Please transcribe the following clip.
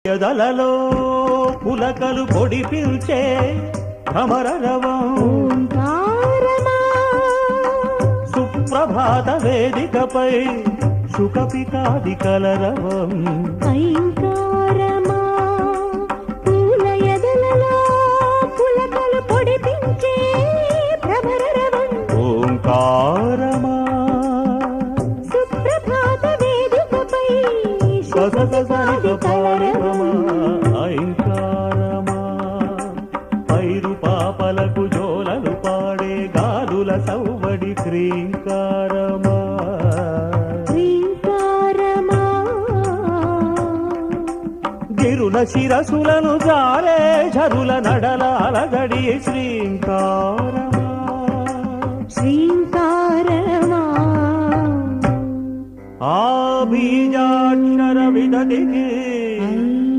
ఎదలలో పులకలు పొడి పిల్చే భ్రమరరవం సుప్రభాత వేదికపై సుఖపికాది కలరవం పూల ఎదలలో పులకలు పొడి పిల్చే భ్రమరరవం ఓంకారమా సుప్రభాత వేదికపై సుఖపికాది కలరవం ఐంకారమా పైరు పాపలకు జోలలు పాడే గాలుల సౌవడి క్రీంకారమా గిరుల శిరసులను జారే ఝరుల నడల అలగడి శ్రీంకారమా శ్రీంకారమా ఆ బీజాక్షర విదతికి